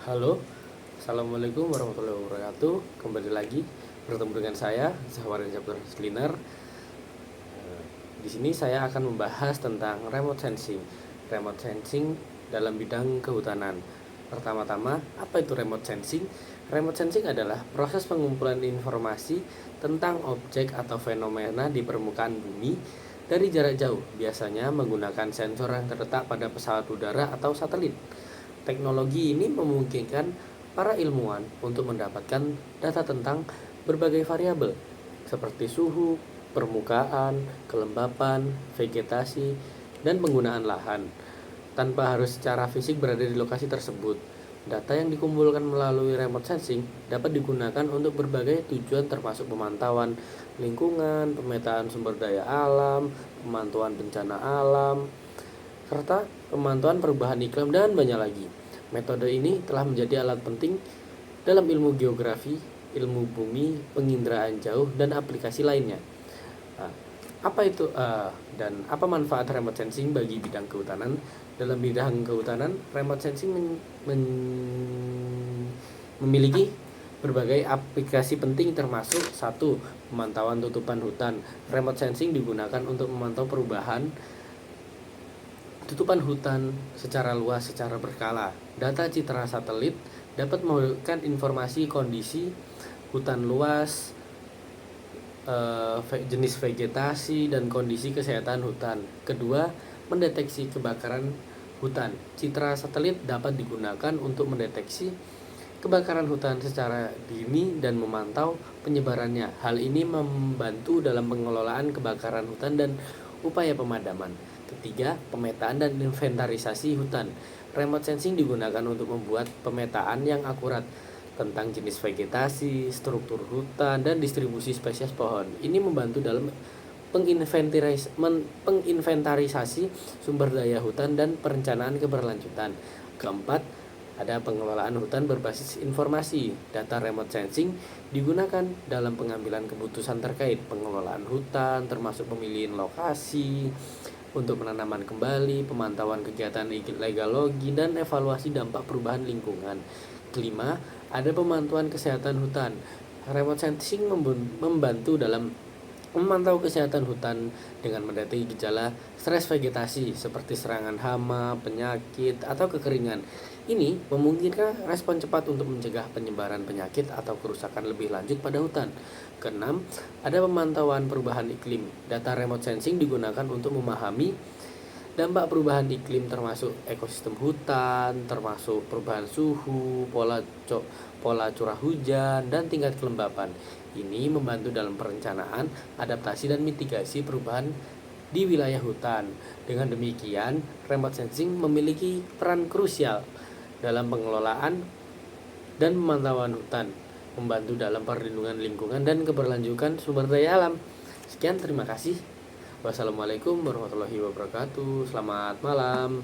Halo, Assalamualaikum warahmatullahi wabarakatuh. Kembali lagi bertemu dengan saya, Zahwarin Jabbar Sliner. Di sini saya akan membahas tentang remote sensing. Remote sensing dalam bidang kehutanan. Pertama-tama, apa itu remote sensing? Remote sensing adalah proses pengumpulan informasi tentang objek atau fenomena di permukaan bumi dari jarak jauh, biasanya menggunakan sensor yang terletak pada pesawat udara atau satelit. Teknologi ini memungkinkan para ilmuwan untuk mendapatkan data tentang berbagai variabel seperti suhu, permukaan, kelembapan, vegetasi, dan penggunaan lahan tanpa harus secara fisik berada di lokasi tersebut. Data yang dikumpulkan melalui remote sensing dapat digunakan untuk berbagai tujuan termasuk pemantauan lingkungan, pemetaan sumber daya alam, pemantauan bencana alam, serta pemantauan perubahan iklim dan banyak lagi. Metode ini telah menjadi alat penting dalam ilmu geografi, ilmu bumi, penginderaan jauh, dan aplikasi lainnya. Nah, apa manfaat remote sensing bagi bidang kehutanan? Dalam bidang kehutanan, remote sensing memiliki berbagai aplikasi penting termasuk 1. Pemantauan tutupan hutan. Remote sensing digunakan untuk memantau perubahan tutupan hutan secara luas secara berkala. Data citra satelit dapat memberikan informasi kondisi hutan luas, jenis vegetasi, dan kondisi kesehatan hutan. Kedua, mendeteksi kebakaran hutan. Citra satelit dapat digunakan untuk mendeteksi kebakaran hutan secara dini dan memantau penyebarannya. Hal ini membantu dalam pengelolaan kebakaran hutan dan upaya pemadaman. Ketiga, pemetaan dan inventarisasi hutan. Remote sensing digunakan untuk membuat pemetaan yang akurat tentang jenis vegetasi, struktur hutan, dan distribusi spesies pohon. Ini membantu dalam penginventarisasi sumber daya hutan dan perencanaan keberlanjutan. Keempat, ada pengelolaan hutan berbasis informasi. Data remote sensing digunakan dalam pengambilan keputusan terkait pengelolaan hutan, termasuk pemilihan lokasi untuk penanaman kembali, pemantauan kegiatan legalogi, dan evaluasi dampak perubahan lingkungan. Kelima, ada pemantauan kesehatan hutan. Remote sensing membantu dalam memantau kesehatan hutan dengan mendeteksi gejala stres vegetasi seperti serangan hama, penyakit, atau kekeringan. Ini memungkinkan respon cepat untuk mencegah penyebaran penyakit atau kerusakan lebih lanjut pada hutan. Keenam, ada pemantauan perubahan iklim. Data remote sensing digunakan untuk memahami dampak perubahan iklim termasuk ekosistem hutan, termasuk perubahan suhu, pola curah hujan, dan tingkat kelembapan. Ini membantu dalam perencanaan, adaptasi, dan mitigasi perubahan di wilayah hutan. Dengan demikian, remote sensing memiliki peran krusial dalam pengelolaan dan pemantauan hutan, membantu dalam perlindungan lingkungan dan keberlanjutan sumber daya alam. Sekian, terima kasih. Wassalamualaikum warahmatullahi wabarakatuh. Selamat malam.